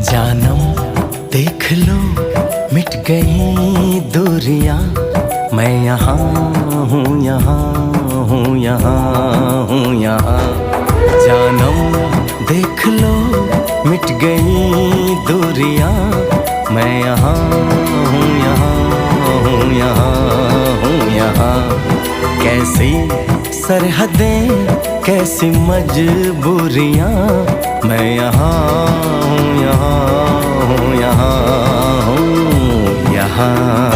जानम देख लो मिट गई दूरियां, मैं यहाँ हूँ, यहाँ हूँ, यहाँ हूँ, यहाँ। जानम देख लो मिट गई दूरियां, मैं यहाँ हूँ, यहाँ हूँ, यहाँ हूँ, यहाँ। कैसी सरहदें कैसी मजबूरियां, मैं यहाँ हूँ, यहाँ हूँ, यहाँ हूँ, यहाँ।